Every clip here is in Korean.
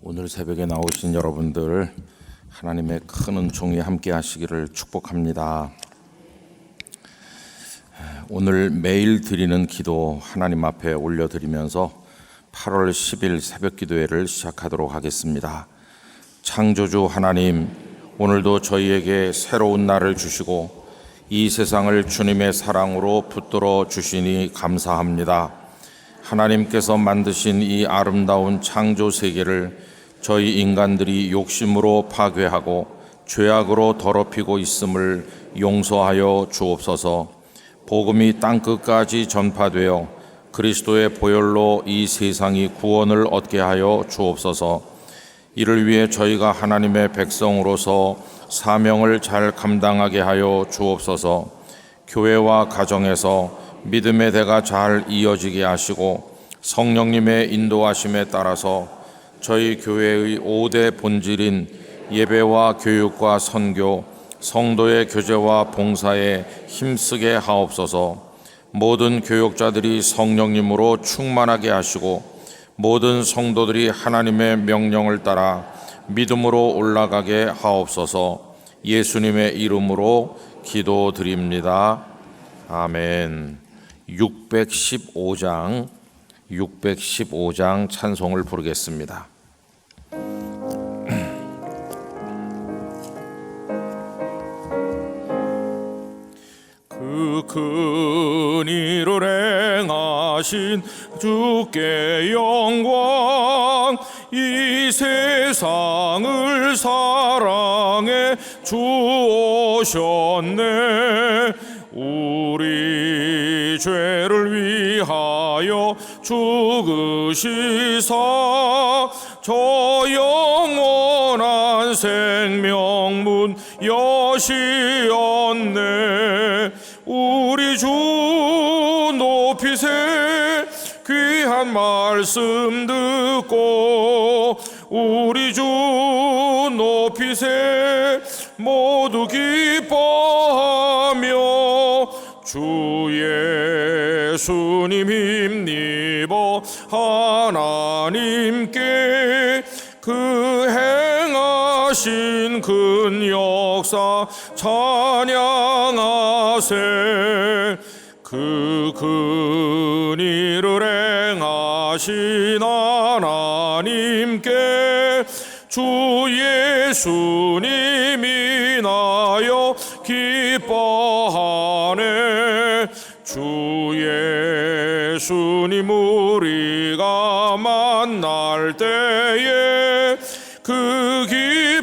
오늘 새벽에 나오신 여러분들 하나님의 큰 은총이 함께 하시기를 축복합니다. 오늘 매일 드리는 기도 하나님 앞에 올려드리면서 8월 10일 새벽 기도회를 시작하도록 하겠습니다. 창조주 하나님, 오늘도 저희에게 새로운 날을 주시고 이 세상을 주님의 사랑으로 붙들어 주시니 감사합니다. 하나님께서 만드신 이 아름다운 창조 세계를 저희 인간들이 욕심으로 파괴하고 죄악으로 더럽히고 있음을 용서하여 주옵소서. 복음이 땅끝까지 전파되어 그리스도의 보혈로 이 세상이 구원을 얻게 하여 주옵소서. 이를 위해 저희가 하나님의 백성으로서 사명을 잘 감당하게 하여 주옵소서. 교회와 가정에서 믿음의 대가 잘 이어지게 하시고 성령님의 인도하심에 따라서 저희 교회의 5대 본질인 예배와 교육과 선교, 성도의 교제와 봉사에 힘쓰게 하옵소서. 모든 교육자들이 성령님으로 충만하게 하시고 모든 성도들이 하나님의 명령을 따라 믿음으로 올라가게 하옵소서. 예수님의 이름으로 기도드립니다. 아멘. 615장 찬송을 부르겠습니다. 그 큰 일을 행하신 주께 영광, 이 세상을 사랑해 주오셨네. 우리 죄를 위하여 죽으시사 저 영원한 생명문 여시었네. 우리 주 높이세 귀한 말씀 듣고 우리 주 높이세 모두 기뻐하며 주 예수님 힘입어 하나님께 그 행하신 큰 역사 찬양하세. 그 큰 일을 행하신 하나님께 주 예수님 인하여 기뻐하네. 주 예수님 우리가 만날 때에 그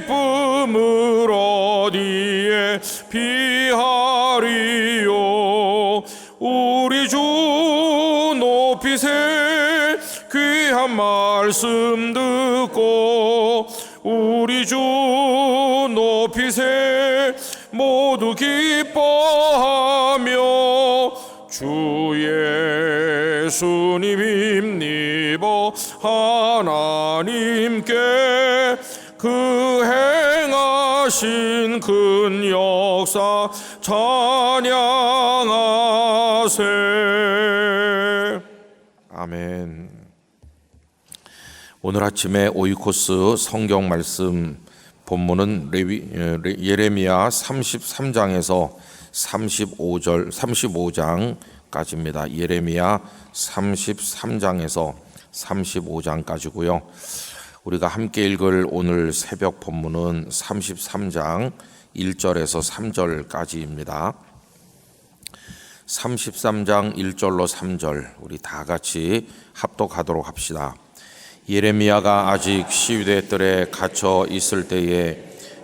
기쁨을 어디에 비하리요. 우리 주 높이세 귀한 말씀 듣고 우리 주 높이세 모두 기뻐하며 주 예수님 힘입어 하나님께 그 행하신 큰 역사 찬양하세. 아멘. 오늘 아침에 오이코스 성경 말씀 본문은 예레미야 33장에서 35장까지입니다. 예레미야 33장에서 35장까지고요. 우리가 함께 읽을 오늘 새벽 본문은 33장 1절에서 3절까지입니다. 33장 1절로 3절 우리 다 같이 합독하도록 합시다. 예레미야가 아직 시위대 뜰에 갇혀 있을 때에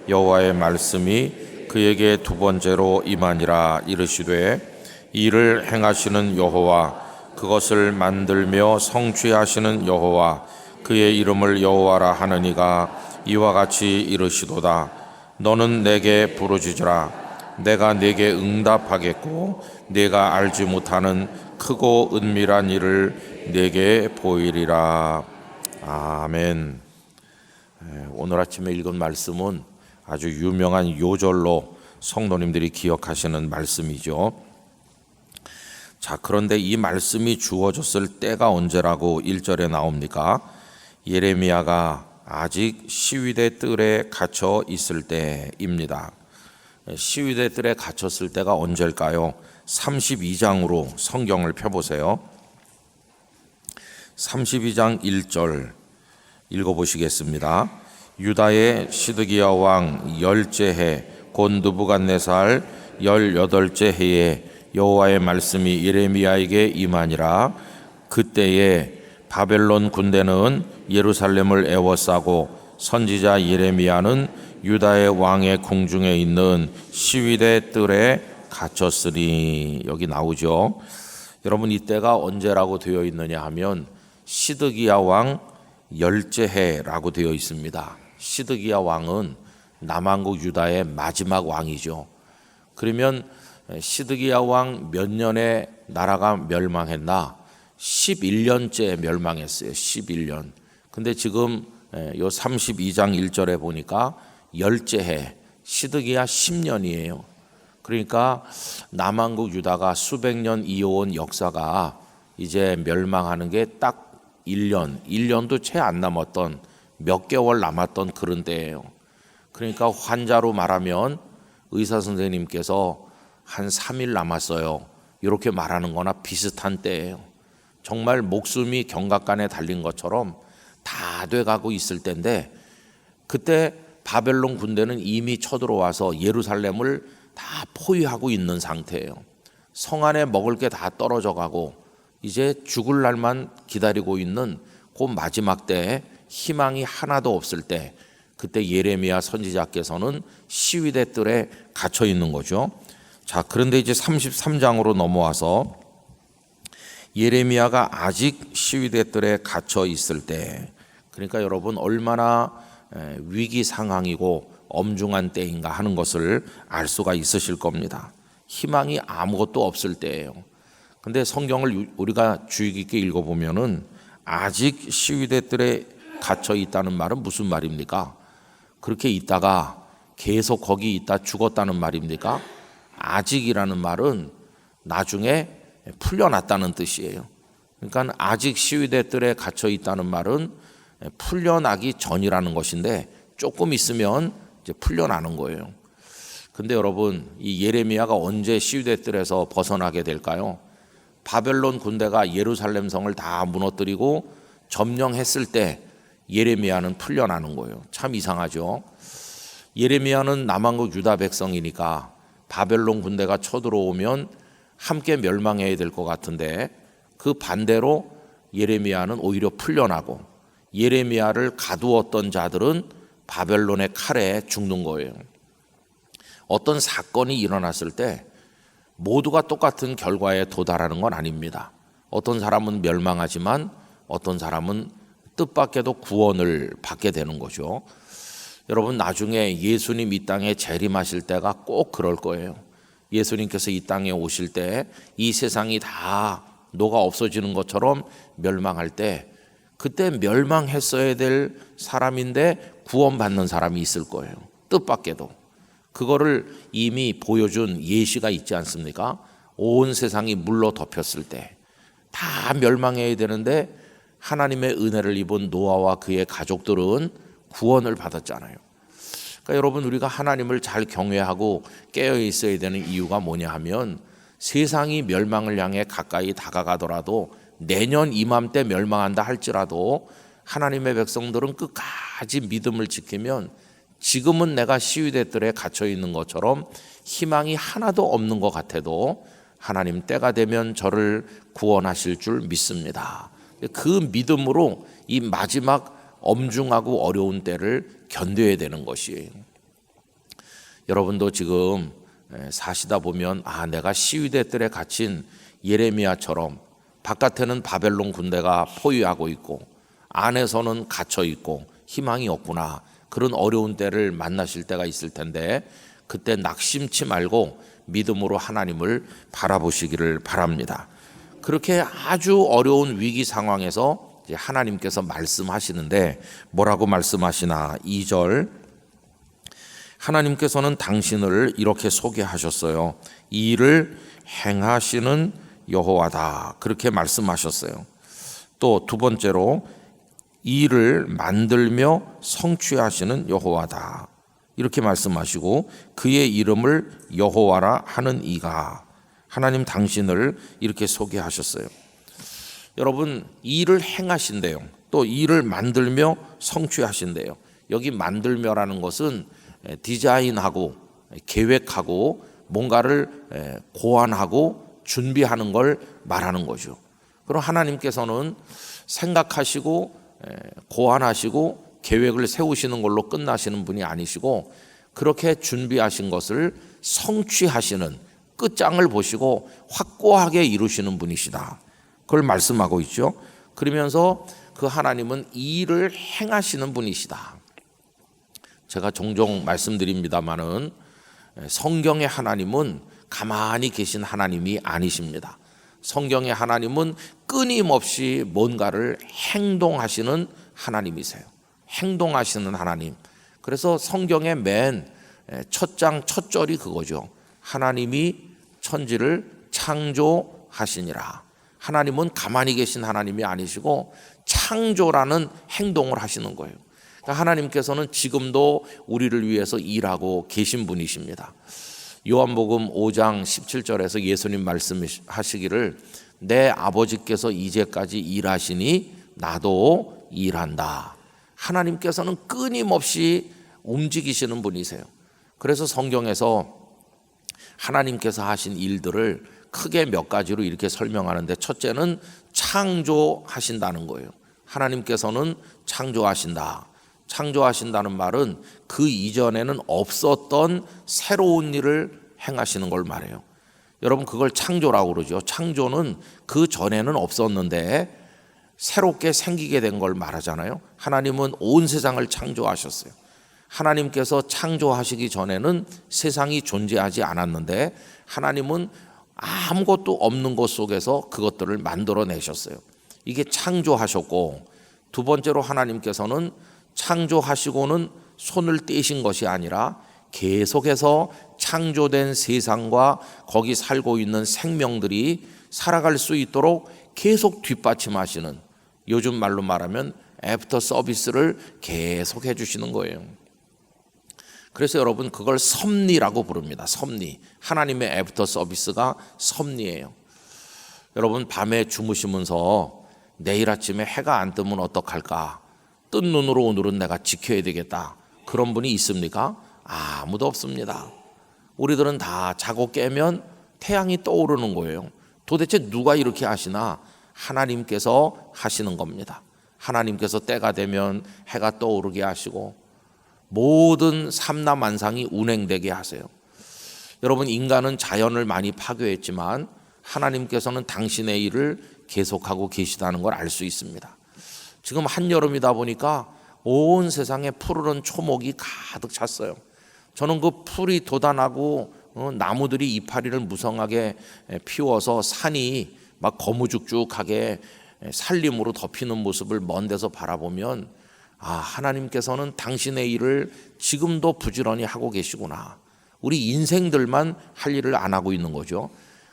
여호와의 말씀이 그에게 두 번째로 임하니라. 이르시되 이를 행하시는 여호와, 그것을 만들며 성취하시는 여호와, 그의 이름을 여호와라 하느니가 이와 같이 이르시도다. 너는 내게 부르짖으라. 내가 네게 응답하겠고 네가 알지 못하는 크고 은밀한 일을 네게 보이리라. 아멘. 오늘 아침에 읽은 말씀은 아주 유명한 요절로 성도님들이 기억하시는 말씀이죠. 자, 그런데 이 말씀이 주어졌을 때가 언제라고 1절에 나옵니까? 예레미야가 아직 시위대 뜰에 갇혀 있을 때입니다. 시위대 뜰에 갇혔을 때가 언제일까요? 32장으로 성경을 펴보세요. 32장 1절 읽어보시겠습니다. 유다의 시드기야 왕 10째 해 곧 느부갓네살 18째 해에 여호와의 말씀이 예레미야에게 임하니라. 그때에 바벨론 군대는 예루살렘을 에워싸고 선지자 예레미야는 유다의 왕의 궁중에 있는 시위대 뜰에 갇혔으니. 여기 나오죠. 여러분, 이때가 언제라고 되어 있느냐 하면 시드기야 왕 10째 해라고 되어 있습니다. 시드기야 왕은 남왕국 유다의 마지막 왕이죠. 그러면 시드기야 왕 몇 년에 나라가 멸망했나? 11년째 멸망했어요. 11년. 근데 지금 요 32장 1절에 보니까 10째 해, 시드기야 10년이에요. 그러니까 남왕국 유다가 수백 년 이어온 역사가 이제 멸망하는 게 딱 1년도 채 안 남았던, 몇 개월 남았던 그런 때예요. 그러니까 환자로 말하면 의사 선생님께서 한 3일 남았어요, 이렇게 말하는 거나 비슷한 때예요. 정말 목숨이 경각간에 달린 것처럼 다 돼가고 있을 때인데, 그때 바벨론 군대는 이미 쳐들어와서 예루살렘을 다 포위하고 있는 상태예요. 성 안에 먹을 게 다 떨어져 가고 이제 죽을 날만 기다리고 있는 그 마지막 때에 희망이 하나도 없을 때, 그때 예레미야 선지자께서는 시위대 뜰에 갇혀 있는 거죠. 자, 그런데 이제 33장으로 넘어와서 예레미야가 아직 시위대 뜰에 갇혀 있을 때, 그러니까 여러분 얼마나 위기 상황이고 엄중한 때인가 하는 것을 알 수가 있으실 겁니다. 희망이 아무것도 없을 때예요. 근데 성경을 우리가 주의 깊게 읽어보면은 아직 시위대 뜰에 갇혀 있다는 말은 무슨 말입니까? 그렇게 있다가 계속 거기 있다 죽었다는 말입니까? 아직이라는 말은 나중에 풀려났다는 뜻이에요. 그러니까 아직 시위대 뜰에 갇혀 있다는 말은 풀려나기 전이라는 것인데, 조금 있으면 이제 풀려나는 거예요. 근데 여러분, 이 예레미야가 언제 시위대 뜰에서 벗어나게 될까요? 바벨론 군대가 예루살렘 성을 다 무너뜨리고 점령했을 때 예레미야는 풀려나는 거예요. 참 이상하죠. 예레미야는 남왕국 유다 백성이니까 바벨론 군대가 쳐들어오면 함께 멸망해야 될 것 같은데, 그 반대로 예레미야는 오히려 풀려나고 예레미야를 가두었던 자들은 바벨론의 칼에 죽는 거예요. 어떤 사건이 일어났을 때 모두가 똑같은 결과에 도달하는 건 아닙니다. 어떤 사람은 멸망하지만 어떤 사람은 뜻밖에도 구원을 받게 되는 거죠. 여러분, 나중에 예수님 이 땅에 재림하실 때가 꼭 그럴 거예요. 예수님께서 이 땅에 오실 때 이 세상이 다 녹아 없어지는 것처럼 멸망할 때, 그때 멸망했어야 될 사람인데 구원받는 사람이 있을 거예요. 뜻밖에도. 그거를 이미 보여준 예시가 있지 않습니까? 온 세상이 물로 덮였을 때 다 멸망해야 되는데 하나님의 은혜를 입은 노아와 그의 가족들은 구원을 받았잖아요. 그러니까 여러분, 우리가 하나님을 잘 경외하고 깨어 있어야 되는 이유가 뭐냐 하면, 세상이 멸망을 향해 가까이 다가가더라도 내년 이맘때 멸망한다 할지라도 하나님의 백성들은 끝까지 믿음을 지키면 지금은 내가 시위대 뜰에 갇혀 있는 것처럼 희망이 하나도 없는 것 같아도 하나님 때가 되면 저를 구원하실 줄 믿습니다. 그 믿음으로 이 마지막 엄중하고 어려운 때를 견뎌야 되는 것이에요. 여러분도 지금 사시다 보면, 내가 시위대 뜰에 갇힌 예레미야처럼 바깥에는 바벨론 군대가 포위하고 있고 안에서는 갇혀 있고 희망이 없구나, 그런 어려운 때를 만나실 때가 있을 텐데, 그때 낙심치 말고 믿음으로 하나님을 바라보시기를 바랍니다. 그렇게 아주 어려운 위기 상황에서 이제 하나님께서 말씀하시는데 뭐라고 말씀하시나? 2절, 하나님께서는 당신을 이렇게 소개하셨어요. 이 일을 행하시는 여호와다, 그렇게 말씀하셨어요. 또 두 번째로 이를 만들며 성취하시는 여호와다. 이렇게 말씀하시고 그의 이름을 여호와라 하는 이가, 하나님 당신을 이렇게 소개하셨어요. 여러분, 일을 행하신대요. 또 일을 만들며 성취하신대요. 여기 만들며라는 것은 디자인하고 계획하고 뭔가를 고안하고 준비하는 걸 말하는 거죠. 그럼 하나님께서는 생각하시고 고안하시고 계획을 세우시는 걸로 끝나시는 분이 아니시고, 그렇게 준비하신 것을 성취하시는, 끝장을 보시고 확고하게 이루시는 분이시다. 그걸 말씀하고 있죠. 그러면서 그 하나님은 일을 행하시는 분이시다. 제가 종종 말씀드립니다마는 성경의 하나님은 가만히 계신 하나님이 아니십니다. 성경의 하나님은 끊임없이 뭔가를 행동하시는 하나님이세요. 행동하시는 하나님. 그래서 성경의 맨 첫 장 첫 절이 그거죠. 하나님이 천지를 창조하시니라. 하나님은 가만히 계신 하나님이 아니시고 창조라는 행동을 하시는 거예요. 그러니까 하나님께서는 지금도 우리를 위해서 일하고 계신 분이십니다. 요한복음 5장 17절에서 예수님 말씀하시기를 내 아버지께서 이제까지 일하시니 나도 일한다. 하나님께서는 끊임없이 움직이시는 분이세요. 그래서 성경에서 하나님께서 하신 일들을 크게 몇 가지로 이렇게 설명하는데, 첫째는 창조하신다는 거예요. 하나님께서는 창조하신다. 창조하신다는 말은 그 이전에는 없었던 새로운 일을 행하시는 걸 말해요. 여러분, 그걸 창조라고 그러죠. 창조는 그 전에는 없었는데 새롭게 생기게 된 걸 말하잖아요. 하나님은 온 세상을 창조하셨어요. 하나님께서 창조하시기 전에는 세상이 존재하지 않았는데 하나님은 아무것도 없는 것 속에서 그것들을 만들어내셨어요. 이게 창조하셨고, 두 번째로 하나님께서는 창조하시고는 손을 떼신 것이 아니라 계속해서 창조된 세상과 거기 살고 있는 생명들이 살아갈 수 있도록 계속 뒷받침하시는, 요즘 말로 말하면 애프터 서비스를 계속 해주시는 거예요. 그래서 여러분, 그걸 섭리라고 부릅니다. 섭리. 하나님의 애프터 서비스가 섭리예요. 여러분, 밤에 주무시면서 내일 아침에 해가 안 뜨면 어떡할까? 뜬 눈으로 오늘은 내가 지켜야 되겠다. 그런 분이 있습니까? 아무도 없습니다. 우리들은 다 자고 깨면 태양이 떠오르는 거예요. 도대체 누가 이렇게 하시나? 하나님께서 하시는 겁니다. 하나님께서 때가 되면 해가 떠오르게 하시고 모든 삼라만상이 운행되게 하세요. 여러분, 인간은 자연을 많이 파괴했지만 하나님께서는 당신의 일을 계속하고 계시다는 걸 알 수 있습니다. 지금 한여름이다 보니까 온 세상에 푸르른 초목이 가득 찼어요. 저는 그 풀이 돋아나고 나무들이 이파리를 무성하게 피워서 산이 막 거무죽죽하게 살림으로 덮이는 모습을 먼 데서 바라보면, 아, 하나님께서는 당신의 일을 지금도 부지런히 하고 계시구나. 우리 인생들만 할 일을 안 하고 있는 거죠.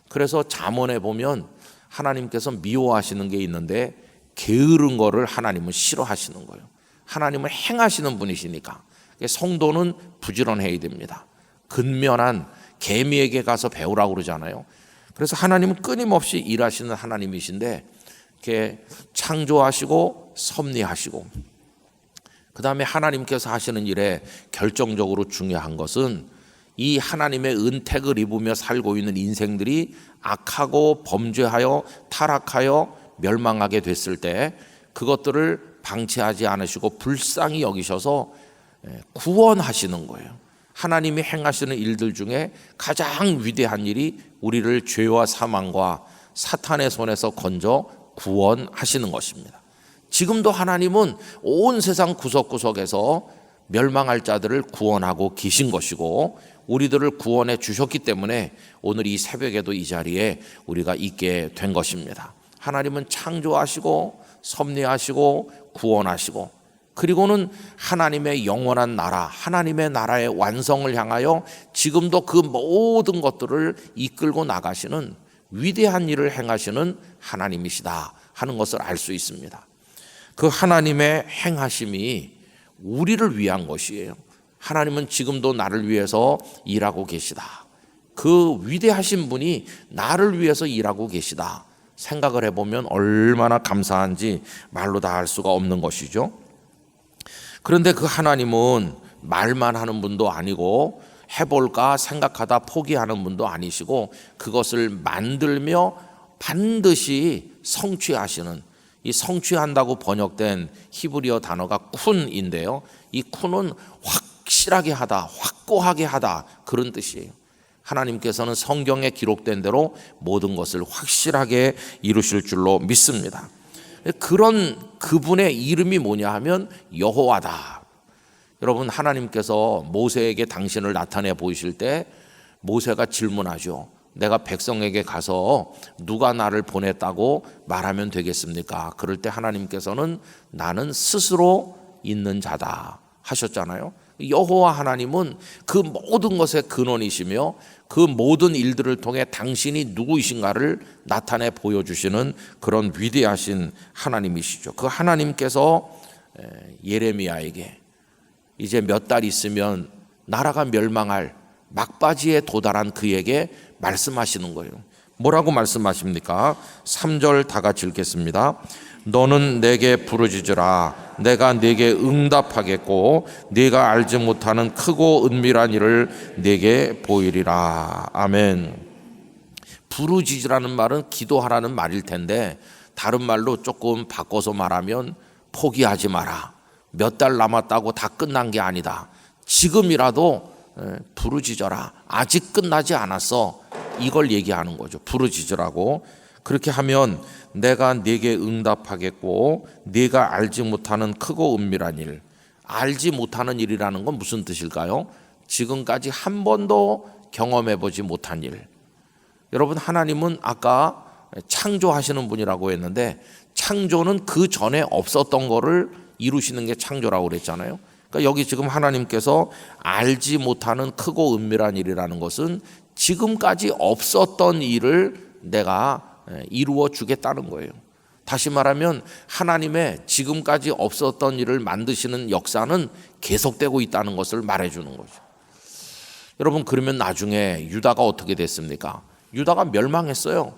그래서 잠언에 보면 하나님께서 미워하시는 게 있는데 게으른 거를 하나님은 싫어하시는 거예요. 하나님은 행하시는 분이시니까 성도는 부지런해야 됩니다. 근면한 개미에게 가서 배우라고 그러잖아요. 그래서 하나님은 끊임없이 일하시는 하나님이신데, 이렇게 창조하시고 섭리하시고, 그 다음에 하나님께서 하시는 일에 결정적으로 중요한 것은 이 하나님의 은택을 입으며 살고 있는 인생들이 악하고 범죄하여 타락하여 멸망하게 됐을 때 그것들을 방치하지 않으시고 불쌍히 여기셔서 구원하시는 거예요. 하나님이 행하시는 일들 중에 가장 위대한 일이 우리를 죄와 사망과 사탄의 손에서 건져 구원하시는 것입니다. 지금도 하나님은 온 세상 구석구석에서 멸망할 자들을 구원하고 계신 것이고 우리들을 구원해 주셨기 때문에 오늘 이 새벽에도 이 자리에 우리가 있게 된 것입니다. 하나님은 창조하시고 섭리하시고 구원하시고, 그리고는 하나님의 영원한 나라, 하나님의 나라의 완성을 향하여 지금도 그 모든 것들을 이끌고 나가시는 위대한 일을 행하시는 하나님이시다 하는 것을 알 수 있습니다. 그 하나님의 행하심이 우리를 위한 것이에요. 하나님은 지금도 나를 위해서 일하고 계시다. 그 위대하신 분이 나를 위해서 일하고 계시다. 생각을 해보면 얼마나 감사한지 말로 다 할 수가 없는 것이죠. 그런데 그 하나님은 말만 하는 분도 아니고 해볼까 생각하다 포기하는 분도 아니시고 그것을 만들며 반드시 성취하시는, 이 성취한다고 번역된 히브리어 단어가 쿤인데요. 이 쿤은 확실하게 하다, 확고하게 하다, 그런 뜻이에요. 하나님께서는 성경에 기록된 대로 모든 것을 확실하게 이루실 줄로 믿습니다. 그런 그분의 이름이 뭐냐 하면 여호와다. 여러분, 하나님께서 모세에게 당신을 나타내 보이실 때 모세가 질문하죠. 내가 백성에게 가서 누가 나를 보냈다고 말하면 되겠습니까? 그럴 때 하나님께서는 나는 스스로 있는 자다 하셨잖아요. 여호와 하나님은 그 모든 것의 근원이시며 그 모든 일들을 통해 당신이 누구이신가를 나타내 보여주시는 그런 위대하신 하나님이시죠. 그 하나님께서 예레미야에게 이제 몇 달 있으면 나라가 멸망할 막바지에 도달한 그에게 말씀하시는 거예요. 뭐라고 말씀하십니까? 3절 다 같이 읽겠습니다. 너는 내게 부르짖으라. 내가 네게 응답하겠고 네가 알지 못하는 크고 은밀한 일을 네게 보이리라. 아멘. 부르짖으라는 말은 기도하라는 말일 텐데 다른 말로 조금 바꿔서 말하면 포기하지 마라. 몇 달 남았다고 다 끝난 게 아니다. 지금이라도 부르짖어라. 아직 끝나지 않았어. 이걸 얘기하는 거죠. 부르짖으라고. 그렇게 하면 내가 네게 응답하겠고 네가 알지 못하는 크고 은밀한 일. 알지 못하는 일이라는 건 무슨 뜻일까요? 지금까지 한 번도 경험해 보지 못한 일. 여러분, 하나님은 아까 창조하시는 분이라고 했는데 창조는 그 전에 없었던 거를 이루시는 게 창조라고 그랬잖아요. 그러니까 여기 지금 하나님께서 알지 못하는 크고 은밀한 일이라는 것은 지금까지 없었던 일을 내가 이루어 주겠다는 거예요. 다시 말하면 하나님의 지금까지 없었던 일을 만드시는 역사는 계속되고 있다는 것을 말해주는 거죠. 여러분, 그러면 나중에 유다가 어떻게 됐습니까? 유다가 멸망했어요.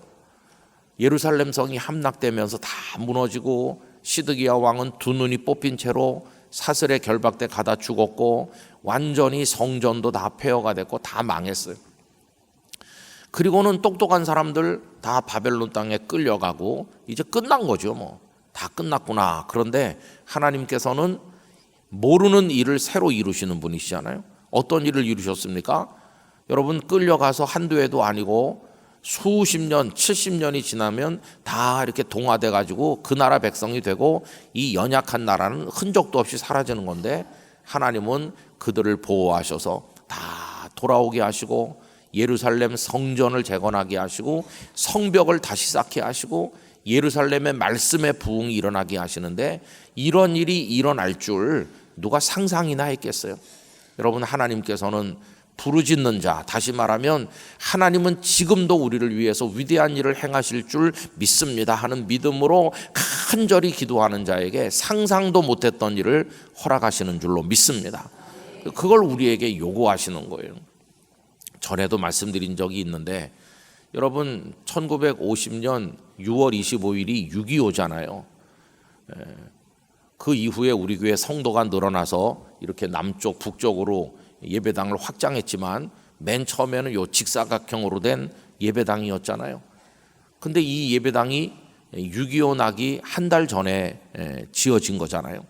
예루살렘 성이 함락되면서 다 무너지고 시드기야 왕은 두 눈이 뽑힌 채로 사슬에 결박돼 가다 죽었고 완전히 성전도 다 폐허가 됐고 다 망했어요. 그리고는 똑똑한 사람들 다 바벨론 땅에 끌려가고 이제 끝난 거죠. 뭐 다 끝났구나. 그런데 하나님께서는 모르는 일을 새로 이루시는 분이시잖아요. 어떤 일을 이루셨습니까? 여러분, 끌려가서 한두 해도 아니고 수십 년, 70년이 지나면 다 이렇게 동화돼 가지고 그 나라 백성이 되고 이 연약한 나라는 흔적도 없이 사라지는 건데 하나님은 그들을 보호하셔서 다 돌아오게 하시고 예루살렘 성전을 재건하게 하시고 성벽을 다시 쌓게 하시고 예루살렘의 말씀의 부흥이 일어나게 하시는데 이런 일이 일어날 줄 누가 상상이나 했겠어요? 여러분, 하나님께서는 부르짖는 자, 다시 말하면 하나님은 지금도 우리를 위해서 위대한 일을 행하실 줄 믿습니다 하는 믿음으로 간절히 기도하는 자에게 상상도 못했던 일을 허락하시는 줄로 믿습니다. 그걸 우리에게 요구하시는 거예요. 전에도 말씀드린 적이 있는데 여러분, 1950년 6월 25일이 6.25잖아요. 그 이후에 우리 교회 성도가 늘어나서 이렇게 남쪽 북쪽으로 예배당을 확장했지만 맨 처음에는 요 직사각형으로 된 예배당이었잖아요. 근데 이 예배당이 6.25 나기 한 달 전에 지어진 거잖아요.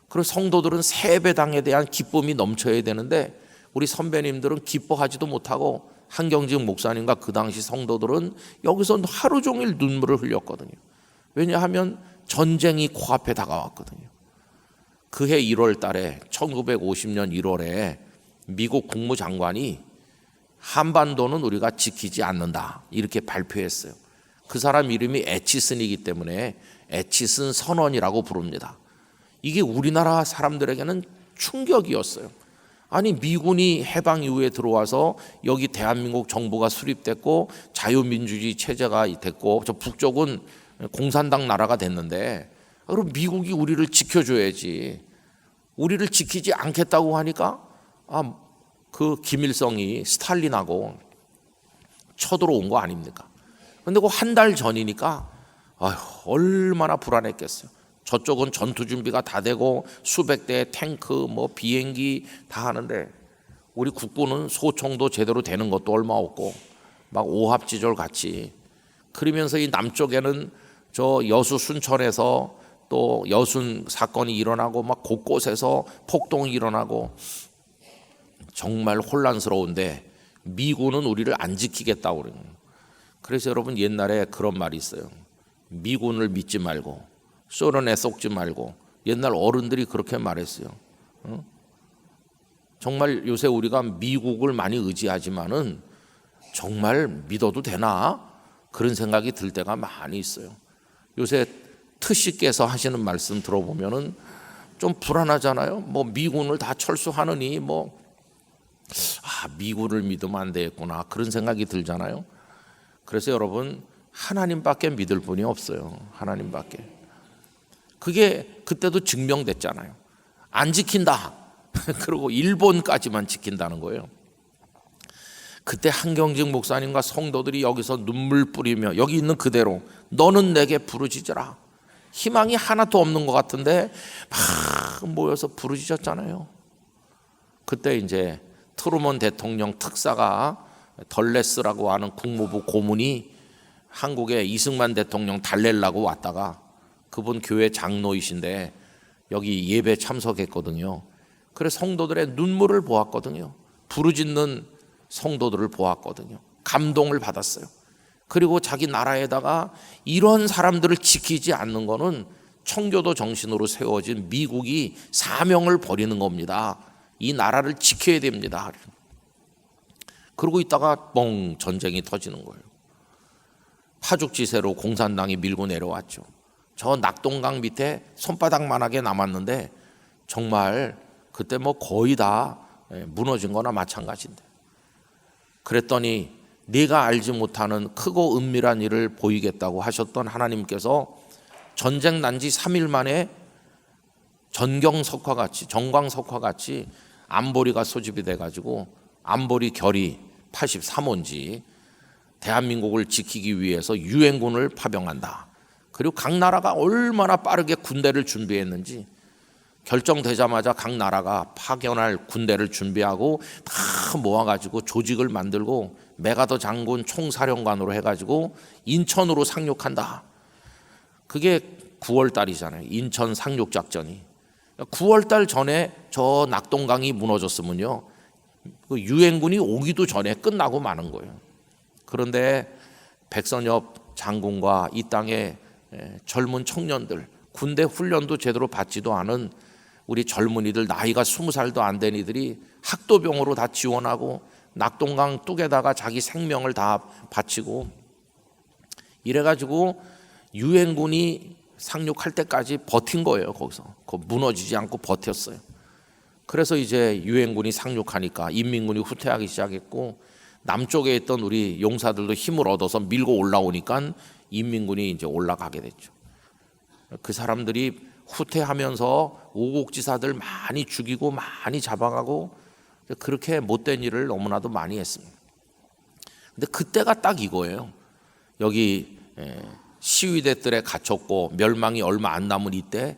그리고 성도들은 새 예배당에 대한 기쁨이 넘쳐야 되는데 우리 선배님들은 기뻐하지도 못하고 한경직 목사님과 그 당시 성도들은 여기서 하루 종일 눈물을 흘렸거든요. 왜냐하면 전쟁이 코앞에 다가왔거든요. 그해 1월 달에 1950년 1월에 미국 국무장관이 한반도는 우리가 지키지 않는다 이렇게 발표했어요. 그 사람 이름이 애치슨이기 때문에 애치슨 선언이라고 부릅니다. 이게 우리나라 사람들에게는 충격이었어요. 아니, 미군이 해방 이후에 들어와서 여기 대한민국 정부가 수립됐고 자유민주주의 체제가 됐고 저 북쪽은 공산당 나라가 됐는데 그럼 미국이 우리를 지켜줘야지. 우리를 지키지 않겠다고 하니까 그 김일성이 스탈린하고 쳐들어온 거 아닙니까? 근데 그 한 달 전이니까 얼마나 불안했겠어요. 저쪽은 전투 준비가 다 되고 수백 대의 탱크, 뭐 비행기 다 하는데 우리 국군은 소총도 제대로 되는 것도 얼마 없고 막 오합지졸 같이. 그러면서 이 남쪽에는 저 여수 순천에서 또 여순 사건이 일어나고 막 곳곳에서 폭동이 일어나고 정말 혼란스러운데 미군은 우리를 안 지키겠다고 그래요. 그래서 여러분 옛날에 그런 말이 있어요. 미군을 믿지 말고 소련에 속지 말고. 옛날 어른들이 그렇게 말했어요. 정말 요새 우리가 미국을 많이 의지하지만은 정말 믿어도 되나? 그런 생각이 들 때가 많이 있어요. 요새 트씨께서 하시는 말씀 들어보면은 좀 불안하잖아요. 뭐 미군을 다 철수하느니 미군을 믿으면 안 되겠구나, 그런 생각이 들잖아요. 그래서 여러분, 하나님밖에 믿을 분이 없어요. 하나님밖에. 그게 그때도 증명됐잖아요. 안 지킨다. 그리고 일본까지만 지킨다는 거예요. 그때 한경직 목사님과 성도들이 여기서 눈물 뿌리며 여기 있는 그대로 너는 내게 부르짖으라. 희망이 하나도 없는 것 같은데 막 모여서 부르짖었잖아요. 그때 이제 트루먼 대통령 특사가 덜레스라고 하는 국무부 고문이 한국에 이승만 대통령 달래려고 왔다가 그분 교회 장로이신데 여기 예배 참석했거든요. 그래서 성도들의 눈물을 보았거든요. 부르짖는 성도들을 보았거든요. 감동을 받았어요. 그리고 자기 나라에다가 이런 사람들을 지키지 않는 거는 청교도 정신으로 세워진 미국이 사명을 버리는 겁니다. 이 나라를 지켜야 됩니다. 그러고 있다가 뻥 전쟁이 터지는 거예요. 파죽지세로 공산당이 밀고 내려왔죠. 저 낙동강 밑에 손바닥만하게 남았는데 정말 그때 거의 다 무너진 거나 마찬가지인데, 그랬더니 네가 알지 못하는 크고 은밀한 일을 보이겠다고 하셨던 하나님께서 전쟁 난 지 3일 만에 전광석화같이 안보리가 소집이 돼가지고 안보리 결의 83호인지 대한민국을 지키기 위해서 유엔군을 파병한다. 그리고 각 나라가 얼마나 빠르게 군대를 준비했는지 결정되자마자 각 나라가 파견할 군대를 준비하고 다 모아가지고 조직을 만들고 메가더 장군 총사령관으로 해가지고 인천으로 상륙한다. 그게 9월 달이잖아요. 인천 상륙작전이. 9월 달 전에 저 낙동강이 무너졌으면요, 유엔군이 오기도 전에 끝나고 마는 거예요. 그런데 백선엽 장군과 이 땅의 젊은 청년들, 군대 훈련도 제대로 받지도 않은 우리 젊은이들, 나이가 20살도 안 된 이들이 학도병으로 다 지원하고 낙동강 뚝에다가 자기 생명을 다 바치고 이래가지고 유엔군이 상륙할 때까지 버틴 거예요. 거기서 무너지지 않고 버텼어요. 그래서 이제 유엔군이 상륙하니까 인민군이 후퇴하기 시작했고 남쪽에 있던 우리 용사들도 힘을 얻어서 밀고 올라오니까 인민군이 이제 올라가게 됐죠. 그 사람들이 후퇴하면서 오곡지사들 많이 죽이고 많이 잡아가고 그렇게 못된 일을 너무나도 많이 했습니다. 근데 그때가 딱 이거예요. 여기 시위대들에 갇혔고 멸망이 얼마 안 남은 이때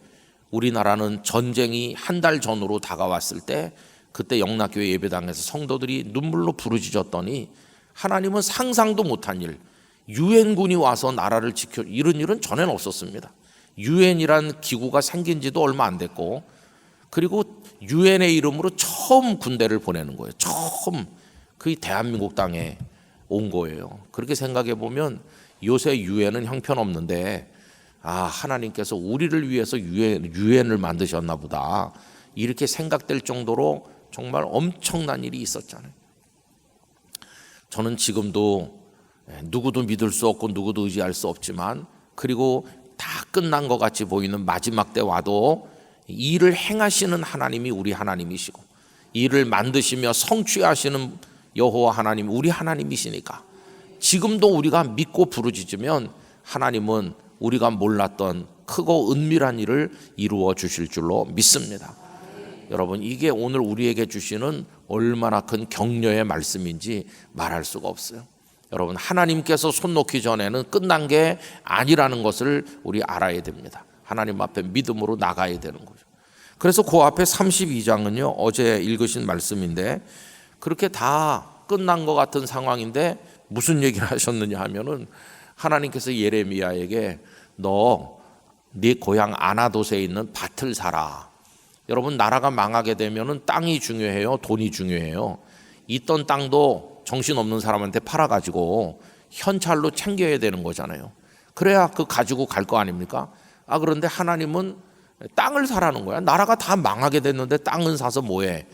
우리나라는 전쟁이 한 달 전으로 다가왔을 때 그때 영락교회 예배당에서 성도들이 눈물로 부르짖었더니 하나님은 상상도 못한 일, 유엔군이 와서 나라를 지켜, 이런 일은 전에는 없었습니다. 유엔이란 기구가 생긴 지도 얼마 안 됐고, 그리고 유엔의 이름으로 처음 군대를 보내는 거예요. 처음 그게 대한민국 땅에 온 거예요. 그렇게 생각해 보면 요새 유엔은 형편없는데 하나님께서 우리를 위해서 유엔을 만드셨나 보다, 이렇게 생각될 정도로 정말 엄청난 일이 있었잖아요. 저는 지금도 누구도 믿을 수 없고 누구도 의지할 수 없지만, 그리고 다 끝난 것 같이 보이는 마지막 때 와도 일을 행하시는 하나님이 우리 하나님이시고 일을 만드시며 성취하시는 여호와 하나님 우리 하나님이시니까 지금도 우리가 믿고 부르짖으면 하나님은 우리가 몰랐던 크고 은밀한 일을 이루어 주실 줄로 믿습니다. 여러분, 이게 오늘 우리에게 주시는 얼마나 큰 격려의 말씀인지 말할 수가 없어요. 여러분, 하나님께서 손 놓기 전에는 끝난 게 아니라는 것을 우리 알아야 됩니다. 하나님 앞에 믿음으로 나가야 되는 거죠. 그래서 그 앞에 32장은요, 어제 읽으신 말씀인데 그렇게 다 끝난 것 같은 상황인데 무슨 얘기를 하셨느냐 하면은 하나님께서 예레미야에게 너 네 고향 아나돗에 있는 밭을 사라. 여러분, 나라가 망하게 되면은 땅이 중요해요, 돈이 중요해요. 있던 땅도 정신없는 사람한테 팔아가지고 현찰로 챙겨야 되는 거잖아요. 그래야 그 가지고 갈 거 아닙니까? 그런데 하나님은 땅을 사라는 거야. 나라가 다 망하게 됐는데 땅은 사서 뭐해?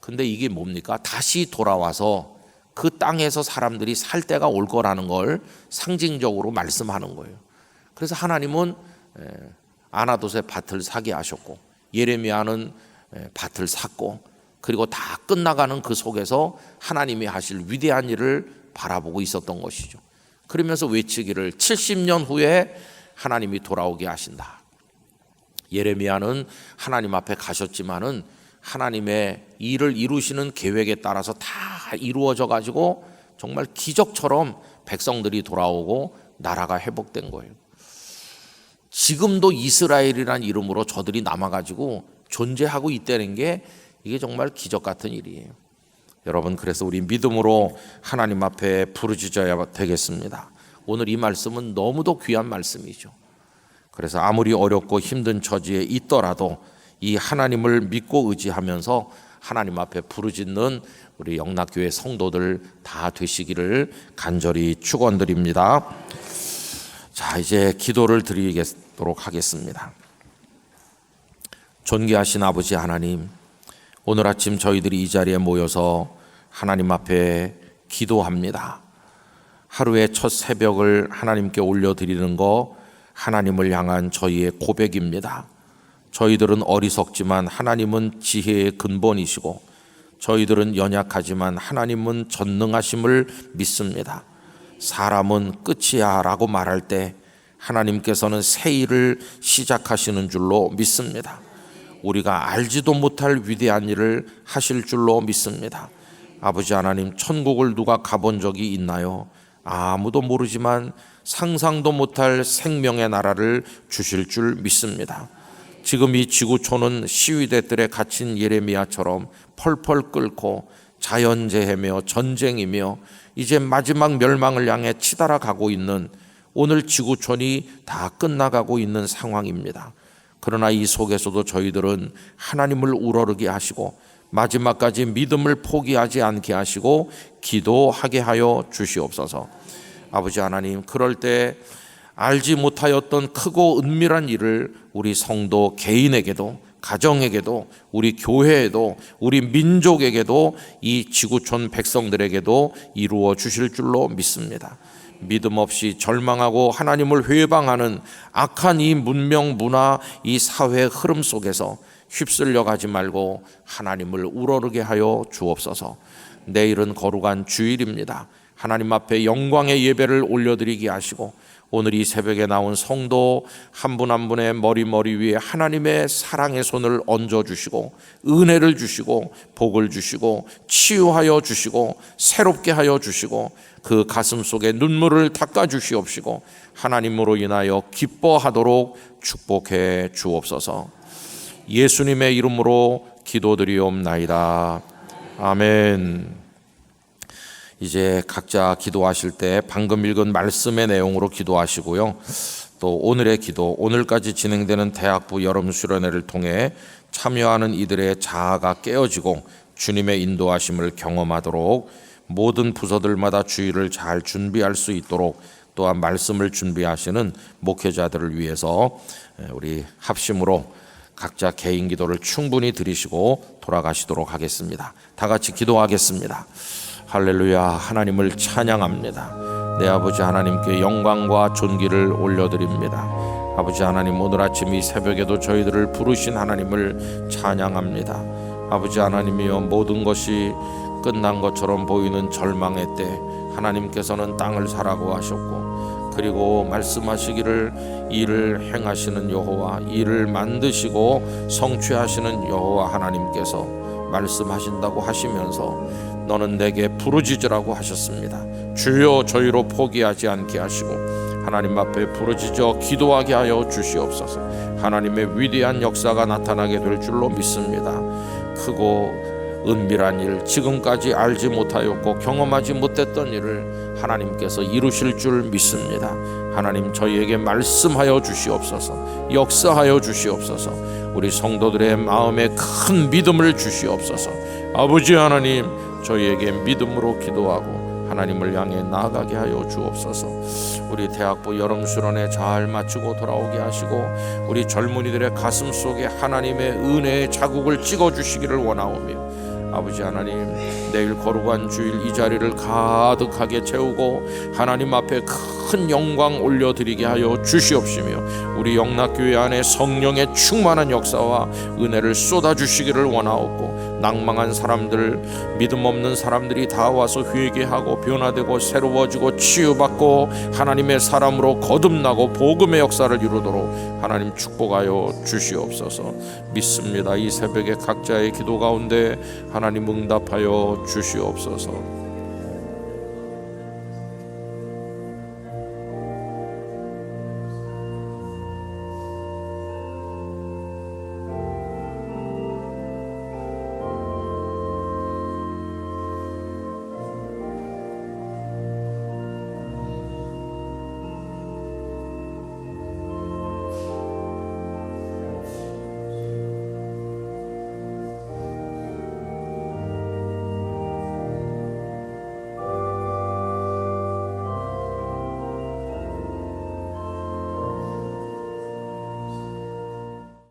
근데 이게 뭡니까? 다시 돌아와서 그 땅에서 사람들이 살 때가 올 거라는 걸 상징적으로 말씀하는 거예요. 그래서 하나님은 아나돗에 밭을 사게 하셨고, 예레미야는 밭을 샀고, 그리고 다 끝나가는 그 속에서 하나님이 하실 위대한 일을 바라보고 있었던 것이죠. 그러면서 외치기를 70년 후에 하나님이 돌아오게 하신다. 예레미야는 하나님 앞에 가셨지만은 하나님의 일을 이루시는 계획에 따라서 다 이루어져 가지고 정말 기적처럼 백성들이 돌아오고 나라가 회복된 거예요. 지금도 이스라엘이라는 이름으로 저들이 남아가지고 존재하고 있다는 게 이게 정말 기적 같은 일이에요. 여러분, 그래서 우리 믿음으로 하나님 앞에 부르짖어야 되겠습니다. 오늘 이 말씀은 너무도 귀한 말씀이죠. 그래서 아무리 어렵고 힘든 처지에 있더라도 이 하나님을 믿고 의지하면서 하나님 앞에 부르짖는 우리 영락교회 성도들 다 되시기를 간절히 축원드립니다. 자, 이제 기도를 드리도록 하겠습니다. 존귀하신 아버지 하나님, 오늘 아침 저희들이 이 자리에 모여서 하나님 앞에 기도합니다. 하루의 첫 새벽을 하나님께 올려드리는 거 하나님을 향한 저희의 고백입니다. 저희들은 어리석지만 하나님은 지혜의 근본이시고 저희들은 연약하지만 하나님은 전능하심을 믿습니다. 사람은 끝이야 라고 말할 때 하나님께서는 새 일을 시작하시는 줄로 믿습니다. 우리가 알지도 못할 위대한 일을 하실 줄로 믿습니다. 아버지 하나님, 천국을 누가 가본 적이 있나요? 아무도 모르지만 상상도 못할 생명의 나라를 주실 줄 믿습니다. 지금 이 지구촌은 시위대들에 갇힌 예레미야처럼 펄펄 끓고 자연재해며 전쟁이며 이제 마지막 멸망을 향해 치달아 가고 있는 오늘 지구촌이 다 끝나가고 있는 상황입니다. 그러나 이 속에서도 저희들은 하나님을 우러르게 하시고 마지막까지 믿음을 포기하지 않게 하시고 기도하게 하여 주시옵소서. 아버지 하나님, 그럴 때 알지 못하였던 크고 은밀한 일을 우리 성도 개인에게도 가정에게도 우리 교회에도 우리 민족에게도 이 지구촌 백성들에게도 이루어 주실 줄로 믿습니다. 믿음 없이 절망하고 하나님을 회방하는 악한 이 문명 문화 이 사회의 흐름 속에서 휩쓸려 가지 말고 하나님을 우러르게 하여 주옵소서. 내일은 거룩한 주일입니다. 하나님 앞에 영광의 예배를 올려드리게 하시고 오늘 이 새벽에 나온 성도 한 분 한 분의 머리 위에 하나님의 사랑의 손을 얹어주시고 은혜를 주시고 복을 주시고 치유하여 주시고 새롭게 하여 주시고 그 가슴 속에 눈물을 닦아주시옵시고 하나님으로 인하여 기뻐하도록 축복해 주옵소서. 예수님의 이름으로 기도드리옵나이다. 아멘. 이제 각자 기도하실 때 방금 읽은 말씀의 내용으로 기도하시고요. 또 오늘의 기도, 오늘까지 진행되는 대학부 여름 수련회를 통해 참여하는 이들의 자아가 깨어지고 주님의 인도하심을 경험하도록 모든 부서들마다 주일을 잘 준비할 수 있도록 또한 말씀을 준비하시는 목회자들을 위해서 우리 합심으로 각자 개인 기도를 충분히 드리시고 돌아가시도록 하겠습니다. 다 같이 기도하겠습니다. 할렐루야. 하나님을 찬양합니다. 내 아버지 하나님께 영광과 존귀를 올려드립니다. 아버지 하나님, 오늘 아침 이 새벽에도 저희들을 부르신 하나님을 찬양합니다. 아버지 하나님이여, 모든 것이 끝난 것처럼 보이는 절망의 때 하나님께서는 땅을 사라고 하셨고 그리고 말씀하시기를 이를 행하시는 여호와, 이를 만드시고 성취하시는 여호와 하나님께서 말씀하신다고 하시면서 너는 내게 부르짖으라고 하셨습니다. 주여 저희로 포기하지 않게 하시고 하나님 앞에 부르짖어 기도하게 하여 주시옵소서. 하나님의 위대한 역사가 나타나게 될 줄로 믿습니다. 크고 은밀한 일, 지금까지 알지 못하였고 경험하지 못했던 일을 하나님께서 이루실 줄 믿습니다. 하나님 저희에게 말씀하여 주시옵소서. 역사하여 주시옵소서. 우리 성도들의 마음에 큰 믿음을 주시옵소서. 아버지 하나님, 저희에게 믿음으로 기도하고 하나님을 향해 나아가게 하여 주옵소서. 우리 대학부 여름수련회 잘 마치고 돌아오게 하시고 우리 젊은이들의 가슴 속에 하나님의 은혜의 자국을 찍어주시기를 원하오며, 아버지 하나님, 내일 거룩한 주일 이 자리를 가득하게 채우고 하나님 앞에 큰 영광 올려드리게 하여 주시옵시며, 우리 영락교회 안에 성령의 충만한 역사와 은혜를 쏟아주시기를 원하옵고, 낭망한 사람들, 믿음 없는 사람들이 다 와서 회개하고 변화되고 새로워지고 치유받고 하나님의 사람으로 거듭나고 복음의 역사를 이루도록 하나님 축복하여 주시옵소서. 믿습니다. 이 새벽에 각자의 기도 가운데 하나님 응답하여 주시옵소서.